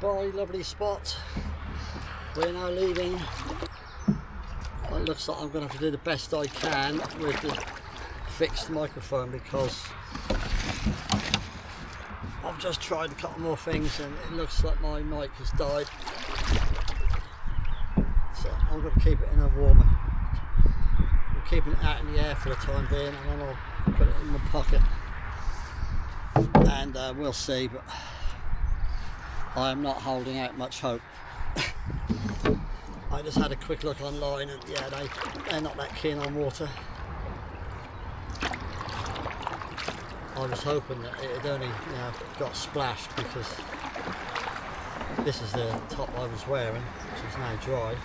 goodbye, lovely spot. We're now leaving. Well, it looks like I'm going to have to do the best I can with the fixed microphone, because I've just tried a couple more things and it looks like my mic has died. So I'm going to keep it in a warmer. I'm keeping it out in the air for the time being, and then I'll put it in my pocket. And we'll see, but I'm not holding out much hope. I just had a quick look online, and yeah, they're not that keen on water. I was hoping that it had only got splashed, because this is the top I was wearing, which is now dry,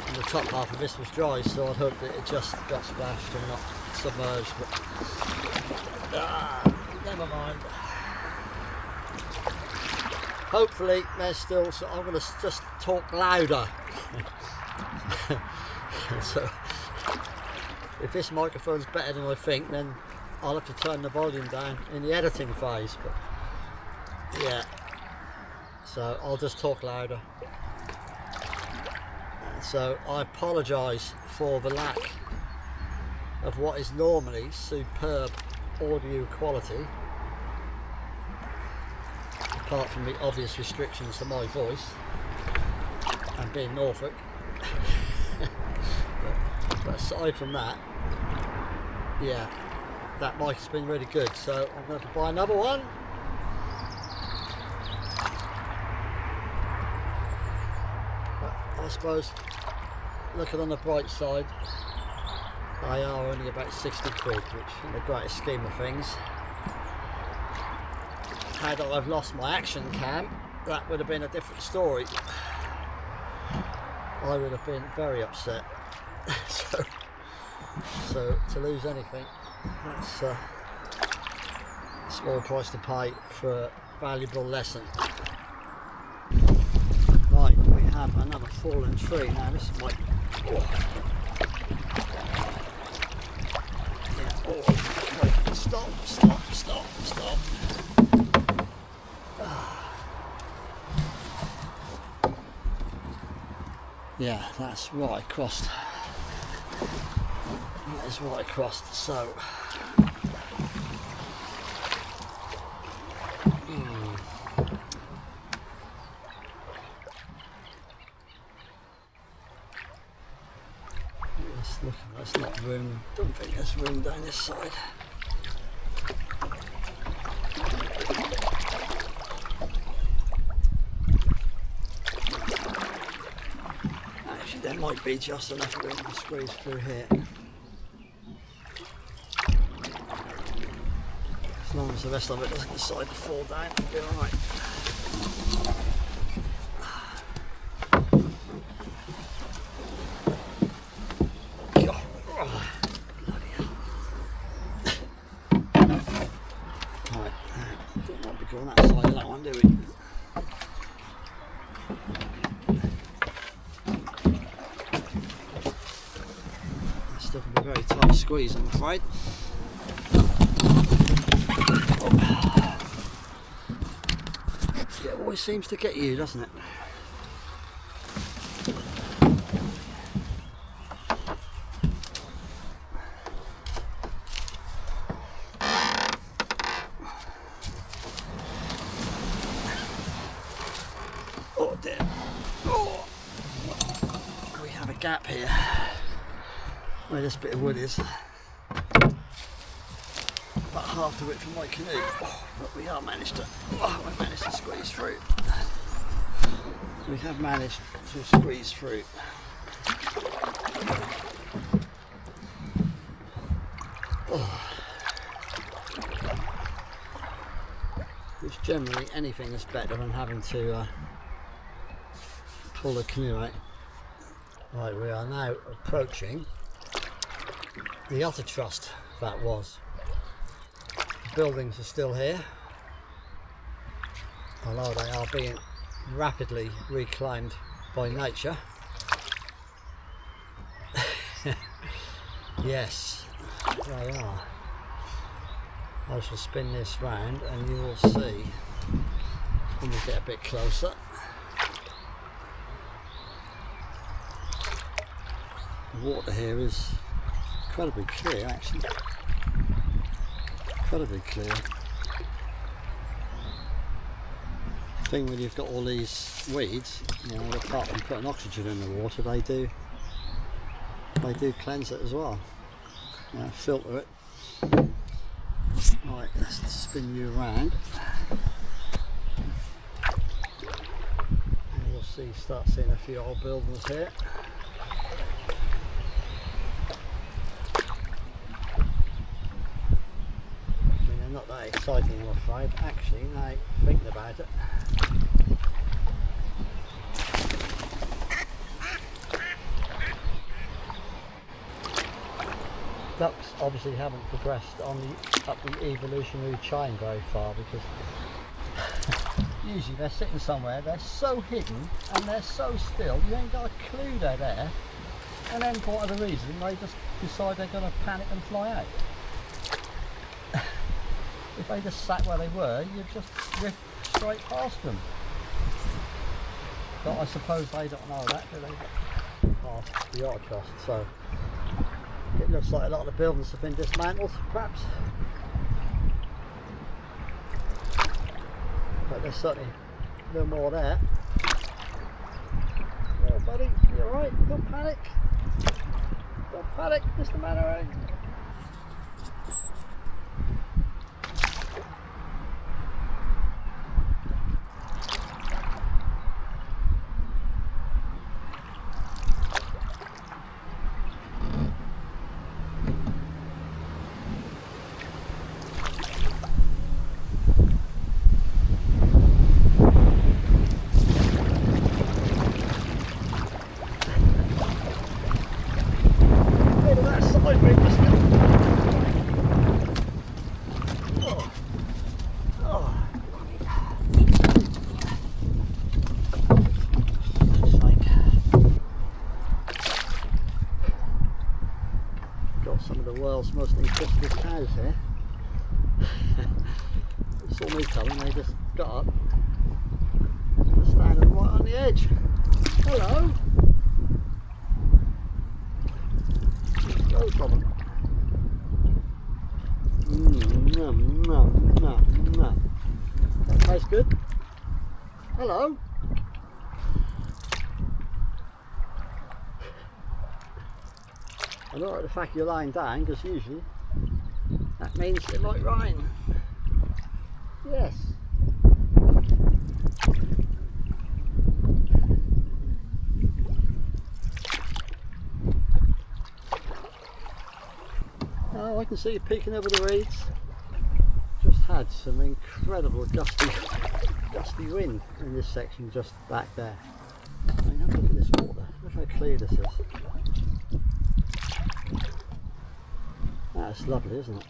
and the top half of this was dry, so I'd hoped that it just got splashed and not submerged, but never mind. Hopefully there's still, so I'm going to just talk louder. So if this microphone's better than I think, then I'll have to turn the volume down in the editing phase, but yeah, so I'll just talk louder. So I apologise for the lack of what is normally superb audio quality, apart from the obvious restrictions to my voice and being Norfolk. but aside from that, yeah, that mic has been really good, so I'm going to buy another one. But I suppose, looking on the bright side, they are only about 60 quid, which in the greatest scheme of things, had I lost my action cam, that would have been a different story. I would have been very upset. so to lose anything, that's a small price to pay for a valuable lesson. Right, we have another fallen tree. Now this might... Stop. Yeah, that's right across. That is right across, so let's look. There's not room. Don't think there's room down this side. There might be just enough room to squeeze through here. As long as the rest of it doesn't decide to fall down, it'll be alright. Right, don't want to be going that side of that one, do we? Very tight squeeze, I'm afraid. It always seems to get you, doesn't it? Oh dear. Oh. We have a gap here where this bit of wood is, about half the width of my canoe, but we have managed to, we've managed to squeeze through. We have managed to squeeze through. Which generally anything is better than having to pull the canoe out. Right, we are now approaching the utter trust that was. The buildings are still here, although they are being rapidly reclaimed by nature. Yes, they are. I shall spin this round and you will see when we get a bit closer. The water here is incredibly clear, actually. Incredibly clear. The thing when you've got all these weeds, you know, apart from putting oxygen in the water, they do cleanse it as well. You know, filter it. Right, let's spin you around. And you'll see, start seeing a few old buildings here. I mean, they're not that exciting, I'm afraid. Actually, now thinking about it. Ducks obviously haven't progressed up the evolutionary chain very far, because usually they're sitting somewhere, they're so hidden and they're so still, you ain't got a clue they're there, and then for whatever reason they just decide they're going to panic and fly out. If they just sat where they were, you'd just drift straight past them. But I suppose they don't know that, do they? Past the archhouse, so it looks like a lot of the buildings have been dismantled, perhaps. But there's certainly a little more there. Oh, buddy, you alright? Don't panic. Don't panic, Mr. Mannering. World's most inquisitive cows here. They saw me coming, they just got up and were standing right on the edge. Hello! No problem. Nom, nom, nom, nom. That tastes good. Hello! I don't like the fact you're lying down, because usually that means it might rain. Yes. Oh, I can see you peeking over the reeds. Just had some incredible gusty wind in this section just back there. I mean, have a look at this water. Look how clear this is. That's lovely, isn't it?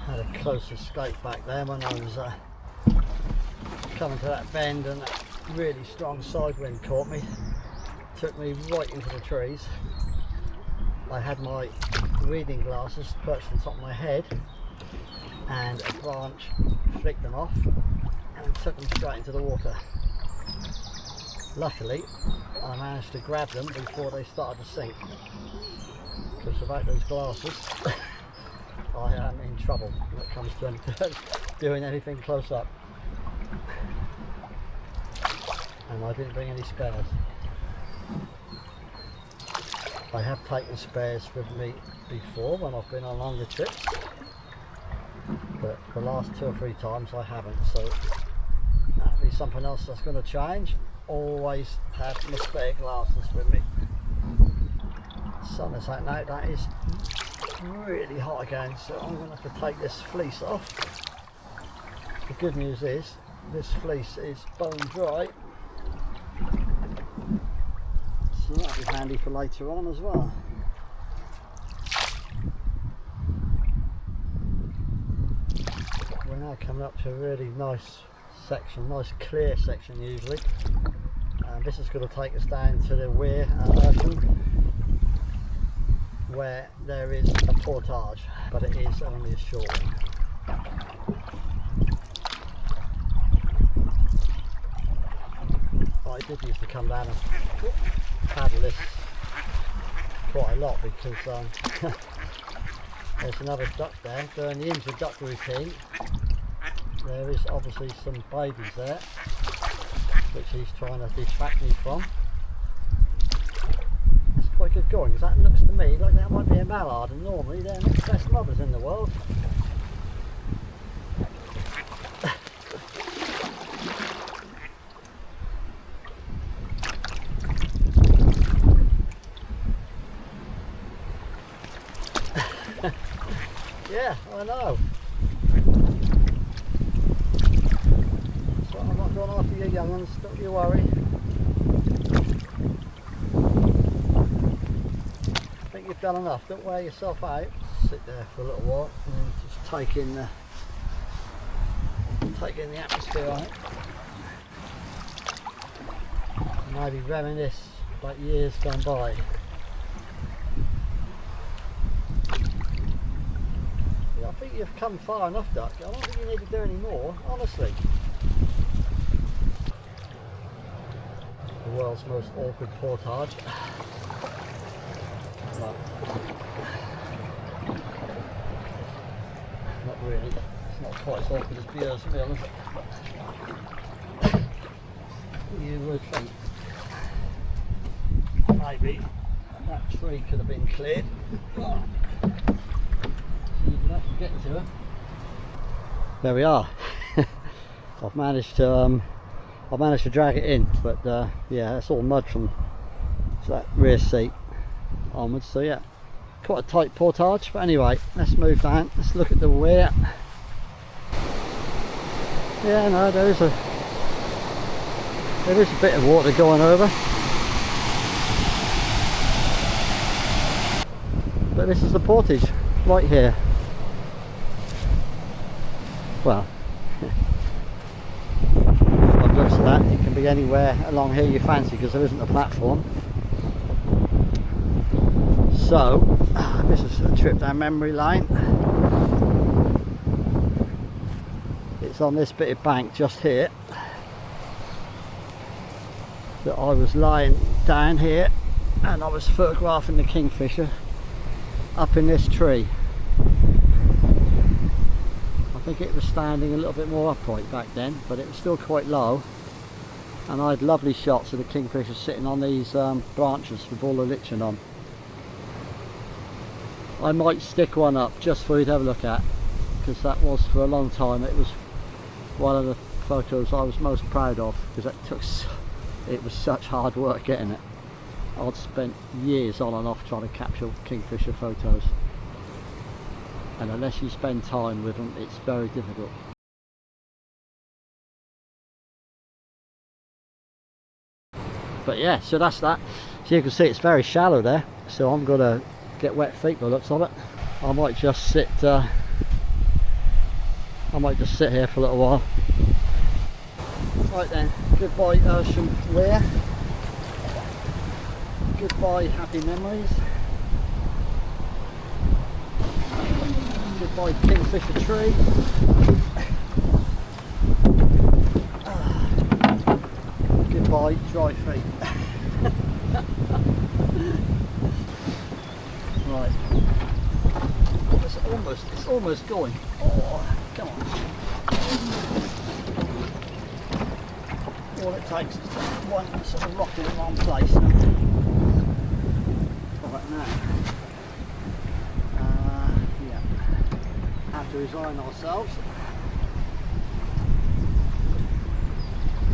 Had a close escape back there when I was coming to that bend, and that really strong side wind caught me, took me right into the trees. I had my reading glasses perched on top of my head, and a branch flicked them off and took them straight into the water. Luckily I managed to grab them before they started to sink, because without those glasses I am in trouble when it comes to doing anything close up. And I didn't bring any spares. I have taken spares with me before when I've been on longer trips, but the last 2 or 3 times I haven't, so that'll be something else that's going to change. Always have my spare glasses with me. Sun is out now, that is really hot again, so I'm going to have to take this fleece off. The good news is this fleece is bone dry, so that'll be handy for later on as well. Now coming up to a really nice section, nice clear section usually. This is going to take us down to the Weir at Earsham, where there is a portage, but it is only a short one. I did used to come down and paddle this quite a lot because there's another duck there. During the inter-duck routine, there is obviously some babies there, which he's trying to distract me from. That's quite good going, because that looks to me like that might be a mallard, and normally they're not the best mothers in the world. Yeah, I know. So I'm not going after your young ones, don't you worry. I think you've done enough, don't wear yourself out. Sit there for a little while and then just take in the atmosphere on it. Maybe reminisce about years gone by. I think you've come far enough, duck. I don't think you need to do any more, honestly. The world's most awkward portage. Well, not really. It's not quite as awkward as Björn's, to be honest. You would think maybe that tree could have been cleared. Get to her. There we are. I've managed to drag it in, but yeah, it's all mud from that rear seat onwards. So yeah, quite a tight portage. But anyway, let's move down. Let's look at the Weir. Yeah, no, there is a bit of water going over, but this is the portage right here. Well, I've looked at that. It can be anywhere along here you fancy, because there isn't a platform. So this is a trip down memory lane. It's on this bit of bank just here that I was lying down here, and I was photographing the kingfisher up in this tree. I think it was standing a little bit more upright back then, but it was still quite low, and I had lovely shots of the kingfisher sitting on these branches with all the lichen on. I might stick one up just for you to have a look at, because that was, for a long time, it was one of the photos I was most proud of, because it was such hard work getting it. I'd spent years on and off trying to capture kingfisher photos, and unless you spend time with them, it's very difficult. But yeah, so that's that. So you can see it's very shallow there, so I'm gonna get wet feet by the looks of it. I might just sit here for a little while. Right then, goodbye Earsham Weir, goodbye happy memories, goodbye kingfisher tree, goodbye dry feet. Right, it's almost going. Oh, come on. All it takes is just one sort of rock in the wrong place. Right now, yeah, have to resign ourselves. I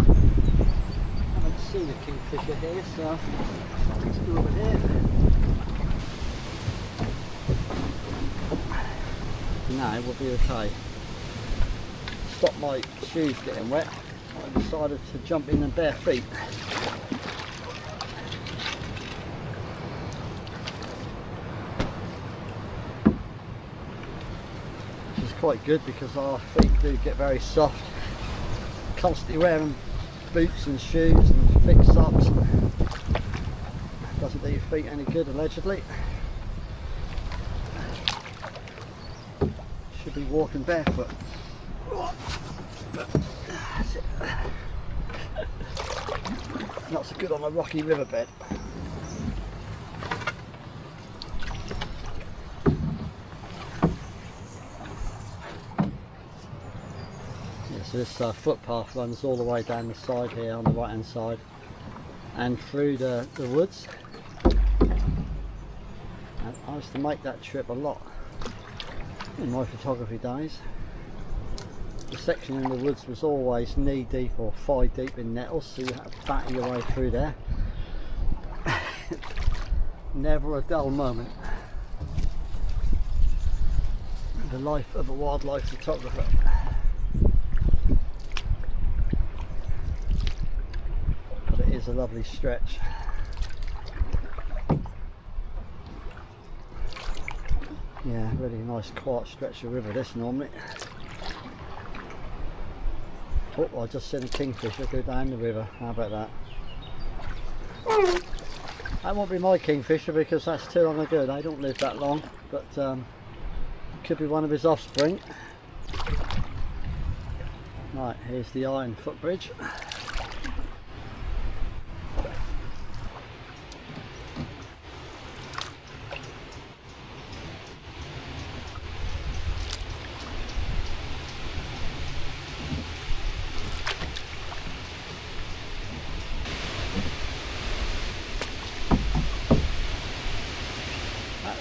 haven't seen a kingfisher here, so let's go over here. Now we'll be okay. Stop my shoes getting wet, I decided to jump in bare feet. Which is quite good because our feet do get very soft. Constantly wearing boots and shoes and thick socks doesn't do your feet any good, allegedly. Should be walking barefoot. Not so good on a rocky riverbed. So this footpath runs all the way down the side here on the right hand side and through the woods. And I used to make that trip a lot in my photography days. The section in the woods was always knee deep or thigh deep in nettles, so you had to batter your way through there. Never a dull moment. The life of a wildlife photographer. Is a lovely stretch. Yeah, really nice quiet stretch of river this normally. Oh, I just seen a kingfisher go down the river. How about that? That won't be my kingfisher because that's too long ago. They don't live that long, but could be one of his offspring. Right, here's the iron footbridge.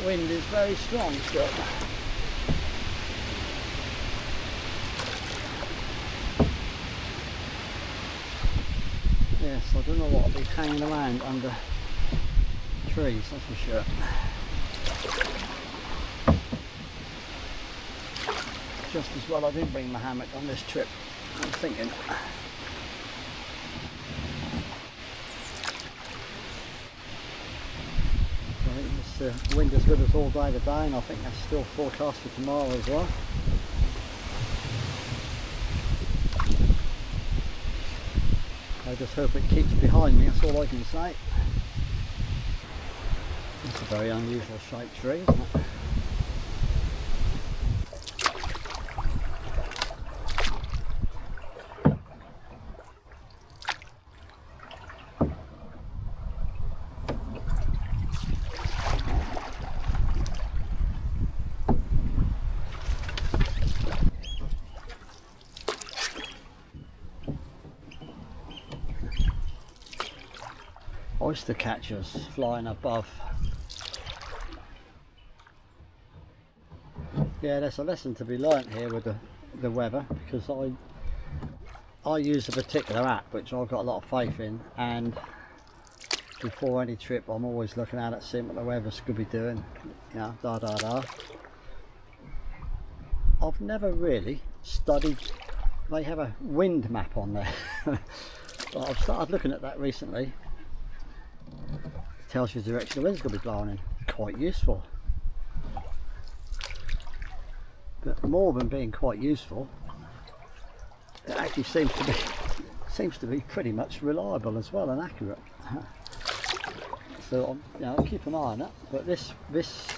Wind is very strong still. Yes, I don't know what will be hanging around under trees, that's for sure. Just as well I didn't bring my hammock on this trip, I'm thinking. The wind is with us all day today, and I think that's still forecast for tomorrow as well. I just hope it keeps behind me, that's all I can say. It's a very unusual shaped tree, isn't it? Oyster catchers flying above. Yeah, there's a lesson to be learnt here with the weather, because I use a particular app which I've got a lot of faith in, and before any trip I'm always looking at it, seeing what the weather's could be doing, you know, I've never really studied. They have a wind map on there. But I've started looking at that recently. Tells you the direction the wind's going to be blowing in. Quite useful. But more than being quite useful, it actually seems to be pretty much reliable as well and accurate. So I'll keep an eye on it. But this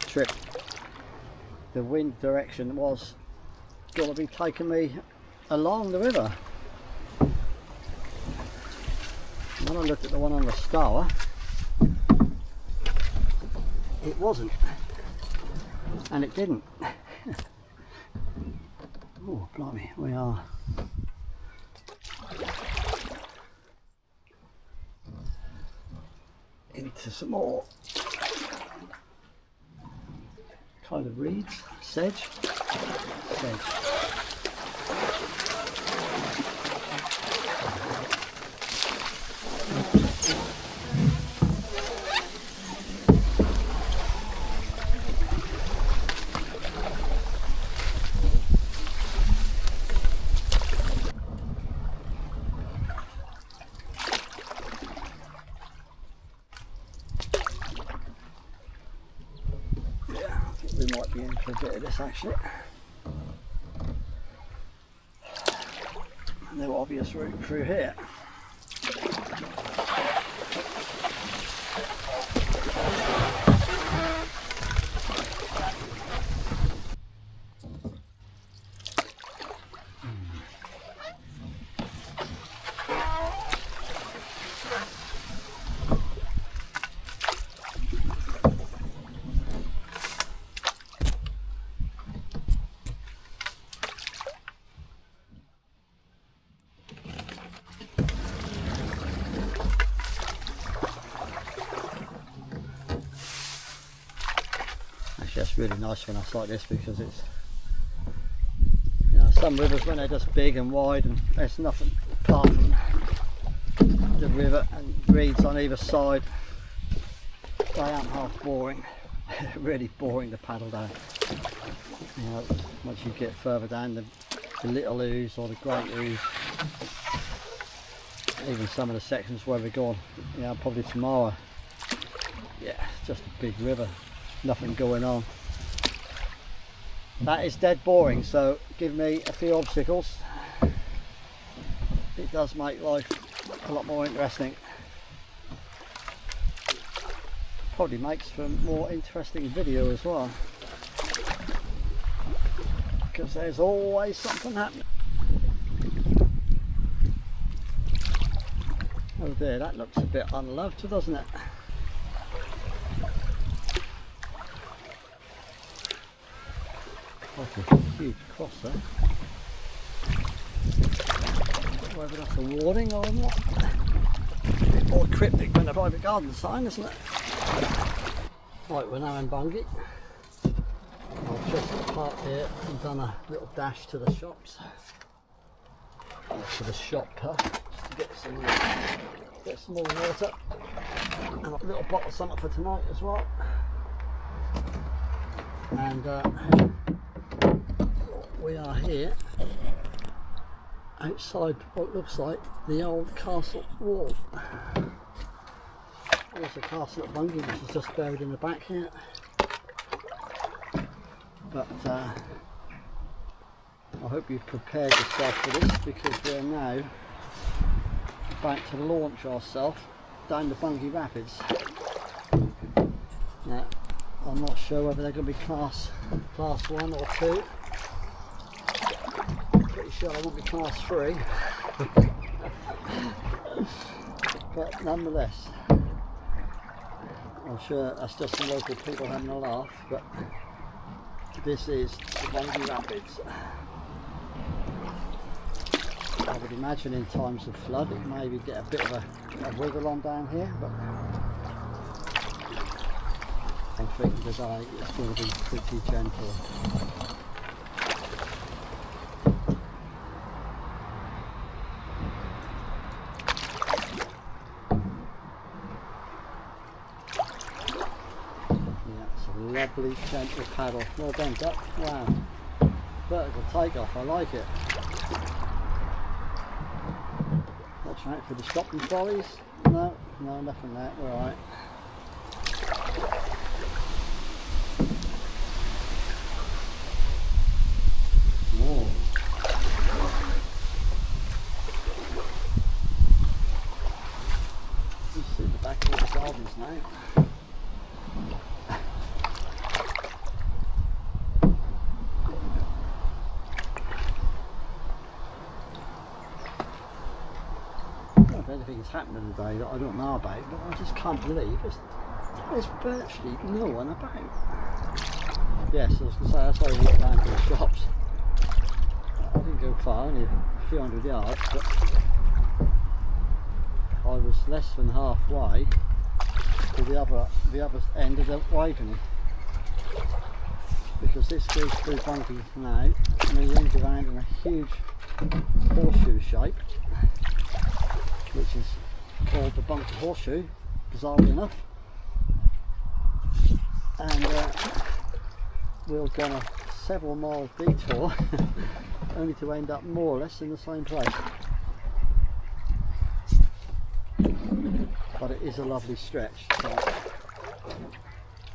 trip, the wind direction was going to be taking me along the river. When I looked at the one on the Stour, it wasn't, and it didn't. Oh, blimey, we are into some more kind of reeds, sedge. We might be in for a bit of this actually. no obvious route through here. It's really nice when it's like this, because it's, you know, some rivers when they're just big and wide and there's nothing apart from the river and reeds on either side, they aren't half boring. Really boring to paddle down. You know, once you get further down, the little ooze or the great ooze, even some of the sections where we're going, you know, probably tomorrow, yeah, it's just a big river, nothing going on. That is dead boring, so give me a few obstacles. It does make life a lot more interesting. Probably makes for a more interesting video as well, because there's always something happening. Oh dear, that looks a bit unloved, doesn't it? Like a huge cross there. Whether that's a warning or not. A bit more cryptic than a private garden sign, isn't it? Right, we're now in Bungay. I've just parked here and done a little dash to the shops. To the shop just to get some more water and a little bottle of something for tonight as well. And we are here outside what looks like the old castle wall. There's a castle at Bungay which is just buried in the back here. But I hope you've prepared yourself for this, because we're now about to launch ourselves down the Bungay Rapids. Now, I'm not sure whether they're going to be class 1 or 2. Pretty sure they won't be class 3. But nonetheless, I'm sure that's just some local people having a laugh, but this is the Bungay Rapids. I would imagine in times of flood it maybe get a bit of a wiggle on down here, but I think today it's going to be pretty gentle. Yeah, it's a lovely gentle paddle. Well done, duck. Wow. Vertical takeoff, I like it. Watch out for the stopping trolleys. No, nothing there, we're alright. Oh. You see the back of the gardens now. Anything's happening today that I don't know about, but I just can't believe there's virtually no one about. Yes, I was going to say, that's why I walked down to the shops. I didn't go far, only a few hundred yards, but I was less than halfway to the other end of the Waveney, because this goes through Bungay now and it rings around in a huge horseshoe shape, which is called the Bungay Horseshoe, bizarrely enough. And we'll go on a several mile detour only to end up more or less in the same place. But it is a lovely stretch. So,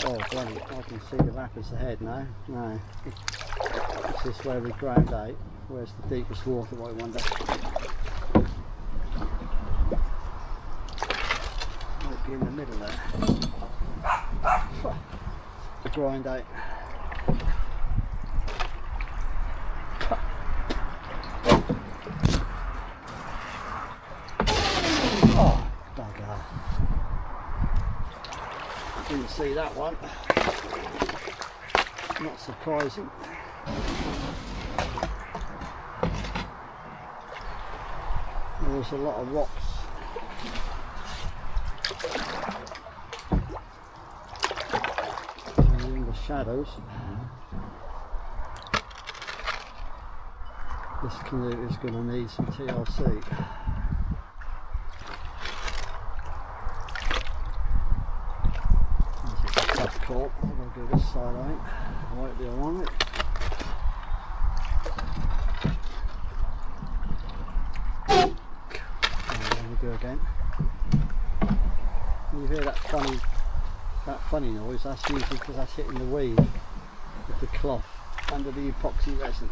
oh bloody, I can see the rapids ahead now. No, this is where we ground out. Where's the deepest water, I wonder? be in the middle there. The grind out. Oh, bugger. Didn't see that one. Not surprising. There's a lot of rocks. In the shadows. This canoe is going to need some TLC. This is a tough call. I'm going to go this side out. I won't be along it. Go again. You hear that funny noise, that's usually because that's hitting the weave with the cloth under the epoxy resin.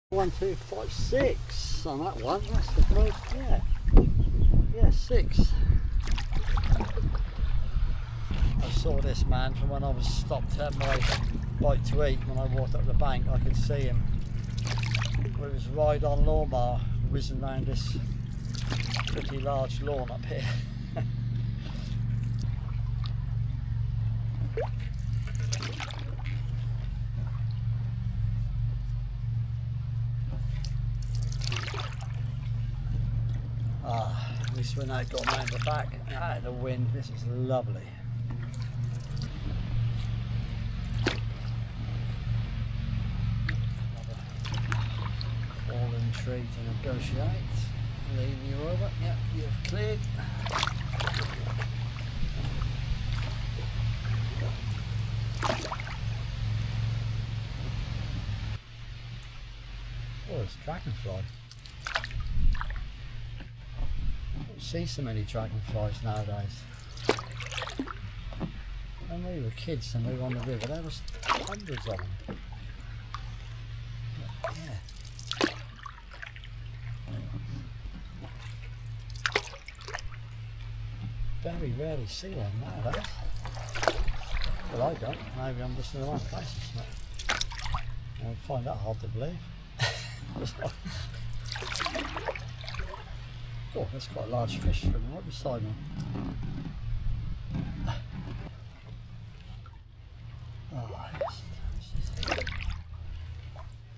One, two, five, six on that one. That's the first, yeah, 6. I saw this man from when I was stopped at my bite to eat. When I walked up the bank, I could see him with his ride-on lawnmower whizzing around this pretty large lawn up here. At least when I got around the back, out of the wind, this is lovely. Another fallen tree to negotiate. Lean you over. Yep, you've cleared. Oh, it's dragonfly. See so many dragonflies nowadays. When we were kids and we were on the river, there was hundreds of them. Yeah. Very rarely see them nowadays. Well, I don't. Maybe I'm just in the wrong place. I find that hard to believe. Oh, that's quite a large fish swimming right beside me.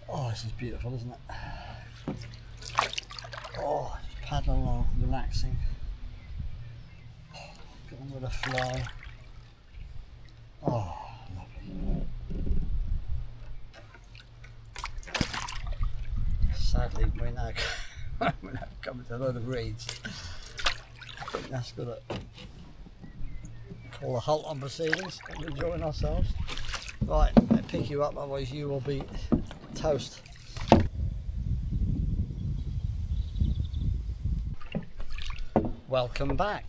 Oh, this is beautiful, isn't it? Oh, just paddle along, relaxing. Get on with a fly. Oh, lovely. Sadly, we're now coming to a load of reeds. I think that's going to call a halt on proceedings. We're enjoying ourselves. Right, I'll pick you up, otherwise you will be toast. Welcome back.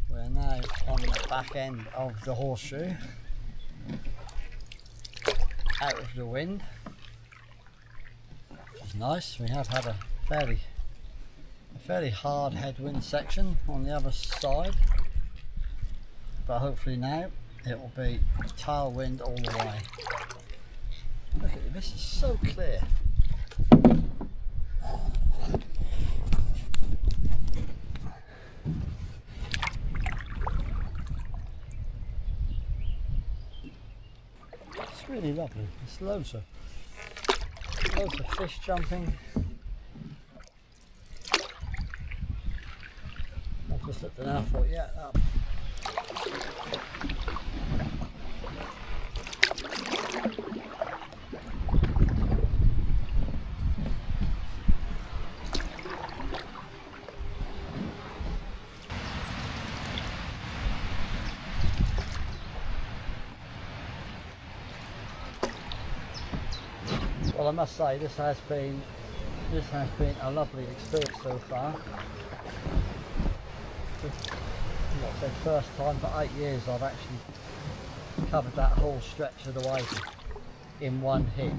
We're now on the back end of the horseshoe, out of the wind, which is nice. We have had a fairly hard headwind section on the other side, but hopefully now it will be tailwind all the way. Look at it, this is so clear. It's really lovely. There's loads of fish jumping. I've just looked at that, I thought, yeah. Well, I must say this has been a lovely experience so far. Like I said, first time for 8 years I've actually covered that whole stretch of the Waveney in one hit.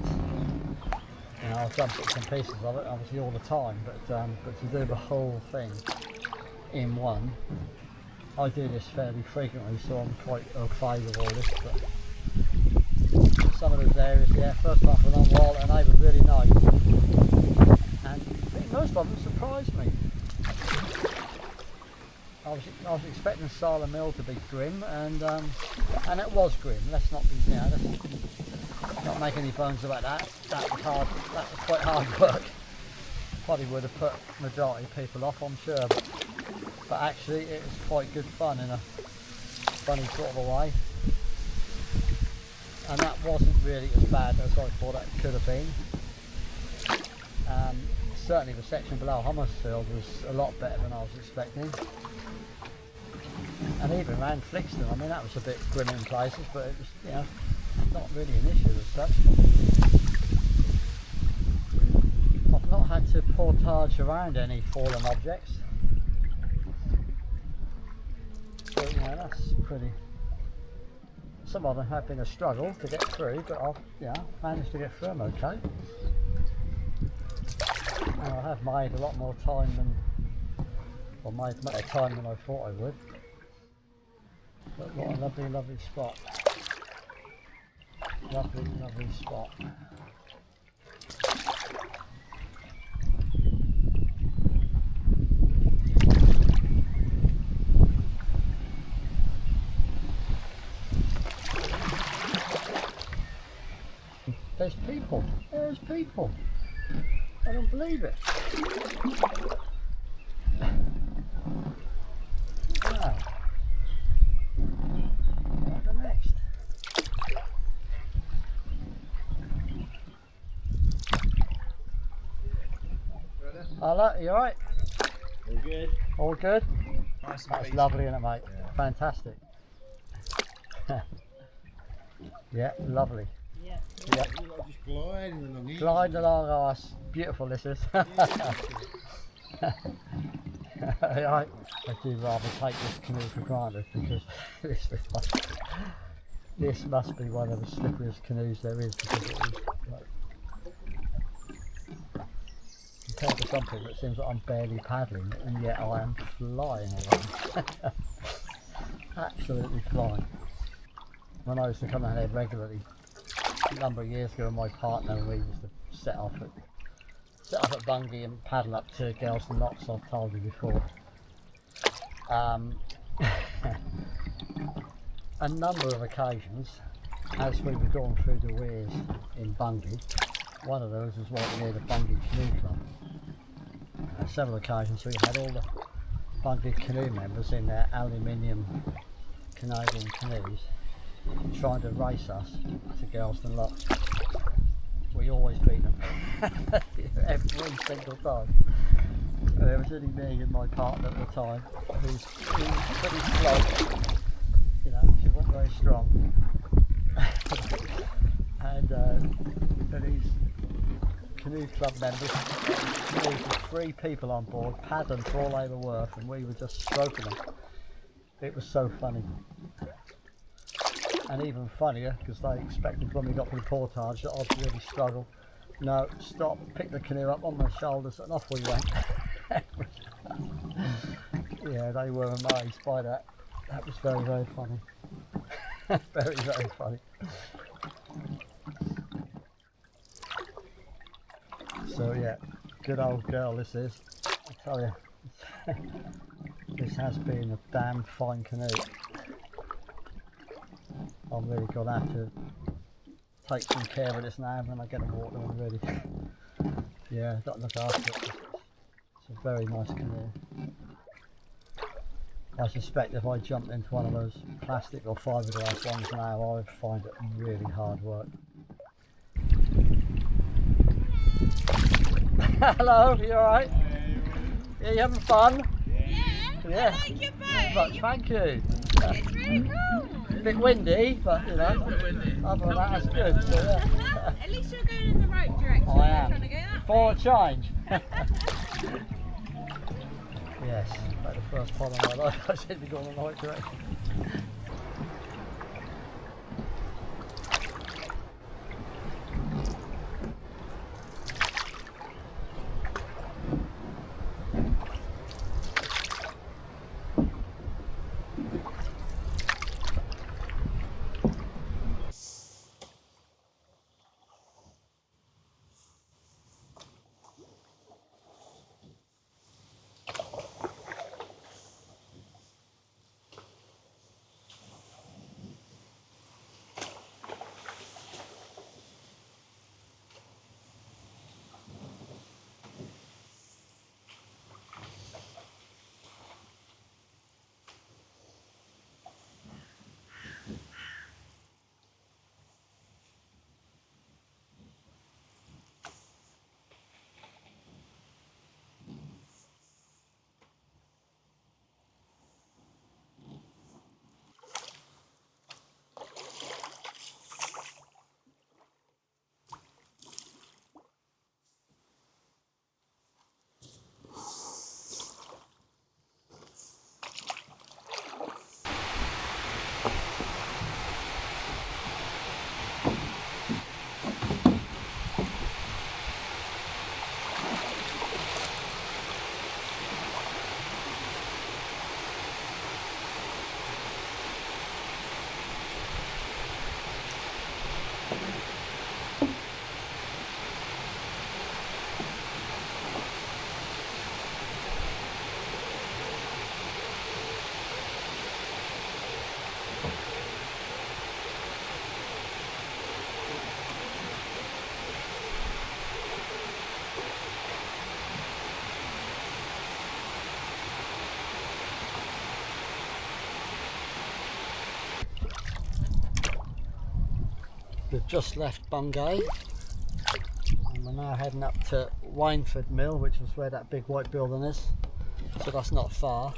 You know, I've done bits and pieces of it obviously all the time, but to do the whole thing in one, I do this fairly frequently, so I'm quite au fait with all this. But some of those areas, yeah, first time for a long while, and they were really nice. And I think most of them surprised me. I was expecting Earsham Mill to be grim, and it was grim. Let's not be, let's not make any bones about that. That was hard. That was quite hard work. Probably would have put majority of people off, I'm sure. But actually, it was quite good fun in a funny sort of a way. And that wasn't really as bad as I thought it could have been. Certainly the section below Hummersfield was a lot better than I was expecting. And even around Flixton, I mean, that was a bit grim in places, but it was, not really an issue as such. I've not had to portage around any fallen objects. So, that's pretty... Some of them have been a struggle to get through, but I've managed to get through them okay. And I have made a lot more time made more time than I thought I would. But what a lovely, lovely spot. Lovely, lovely spot. There's people. There's people. I don't believe it. Wow. What the next? Hello, you alright? All good. All good? Nice and That's peaceful. lovely, isn't it, mate? Yeah. Fantastic. Yeah, lovely. Yeah. Yeah. You're just gliding along here. Glide along, oh, it's beautiful this is. I do rather take this canoe for granted because this must be one of the slipperiest canoes there is, because it is like, compared to something that seems like I'm barely paddling, and yet I am flying along. Absolutely flying. When I used to come down here regularly a number of years ago with my partner, we used to set off at Bungay and paddle up to Gelston Locks, I've told you before. A number of occasions, as we were going through the Weirs in Bungay, one of those was right near the Bungay Canoe Club. Several occasions we had all the Bungay canoe members in their aluminium Canadian canoes trying to race us to Gelston Locks. We always beat them. Every single time. And it was only me and my partner at the time who's pretty slow. She wasn't very strong. and canoe club members. There was 3 people on board, paddling for all they were worth, and we were just stroking them. It was so funny. And even funnier, because they expected when we got to the portage that I'd really struggle. No, stop, pick the canoe up on my shoulders, and off we went. Yeah, they were amazed by that. That was very, very funny. Very, very funny. So yeah, good old girl this is, I tell you. This has been a damn fine canoe. I'm really going to have to take some care of this now when I get the water on ready. Yeah, I've got to look after it. It's a very nice canoe. I suspect if I jumped into one of those plastic or fiberglass ones now, I would find it really hard work. Hello, you alright? Yeah, you having fun? Yeah, I like your boat. Very much, thank you. It's really cool. A bit windy, but you know, other than that, that's good. So, yeah. At least you're going in the right direction. I am. Trying to go that For a way. change. Yes, like the first part of my life, I seem to be going in the right direction. We've just left Bungay and we're now heading up to Wainford Mill, which is where that big white building is, so that's not far.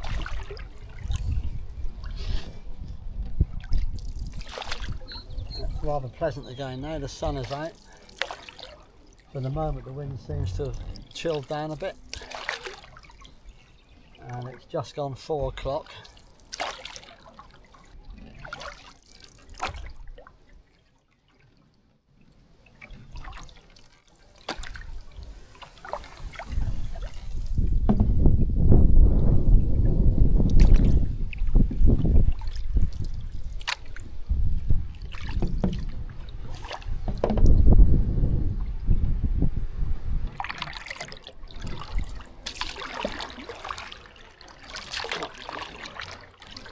It's rather pleasant again now, the sun is out. For the moment the wind seems to have chilled down a bit and it's just gone 4 o'clock.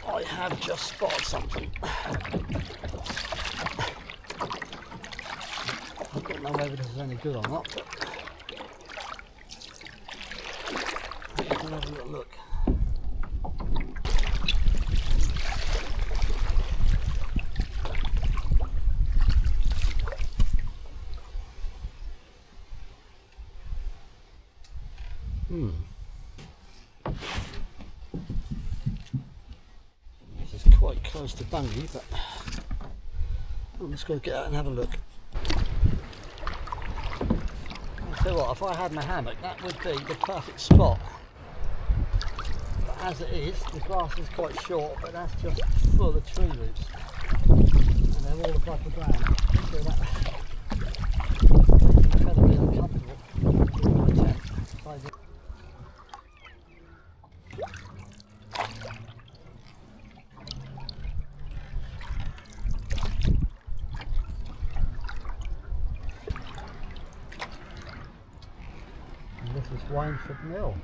I have just spotted something. I don't know whether this is any good or not, but I'm going to have a little look. This is quite close to Bungay, but I'm just going to get out and have a look. tell you what, if I had my hammock, that would be the perfect spot. But as it is, the grass is quite short, but that's just full of tree roots. And they're all above the ground. So that makes it incredibly uncomfortable in my tent. This is Wainford Mill.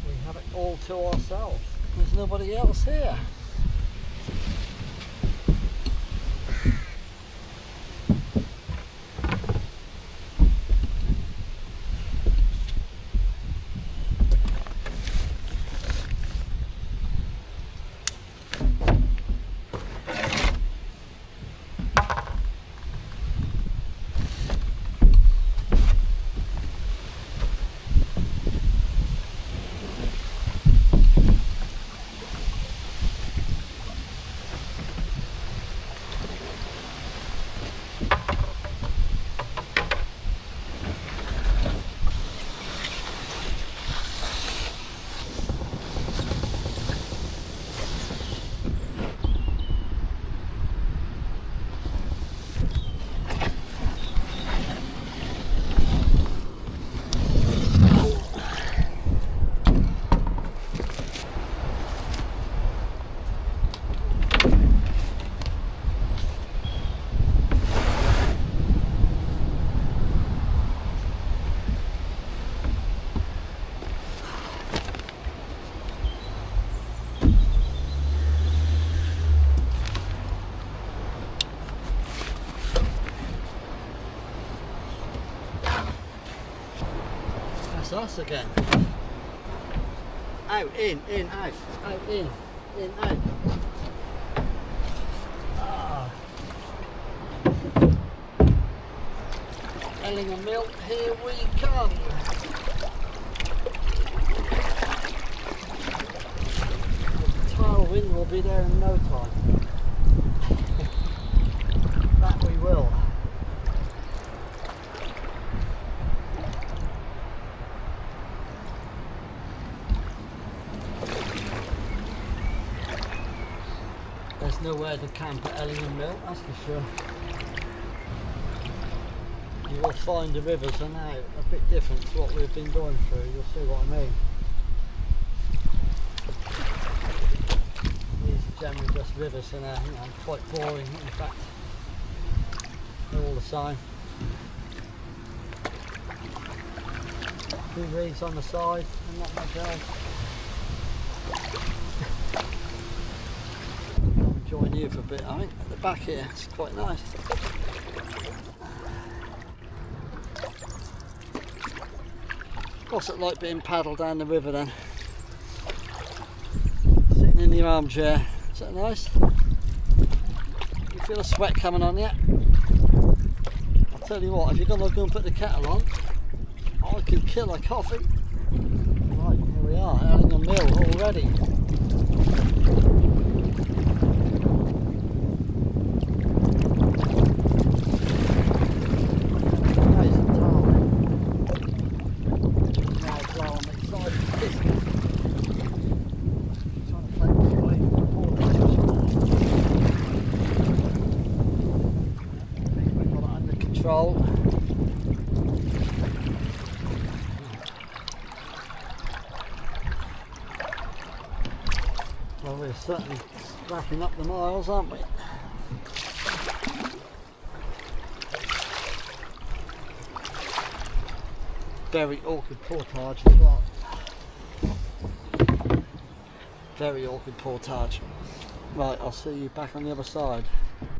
We have it all to ourselves. There's nobody else here. That's us again. Out, in, out, in, out. Ah. Ellingham Mill, here we come. The tailwind will be there in no time. That we will. There's nowhere to camp at Ellingham Mill, that's for sure. You will find the rivers are now a bit different to what we've been going through, you'll see what I mean. These are generally just rivers and they're quite boring, in fact. They're all the same. Two reeds on the side and not much else. Join you for a bit, I think. At the back here, it's quite nice. What's it like being paddled down the river then? Sitting in your armchair, is that nice? You feel a sweat coming on yet? I'll tell you what, if you're going to go and put the kettle on, I could kill a coffee. Right, here we are, Ellingham Mill already. Well, we're certainly racking up the miles, aren't we? Very awkward portage as well. Very awkward portage. Right, I'll see you back on the other side.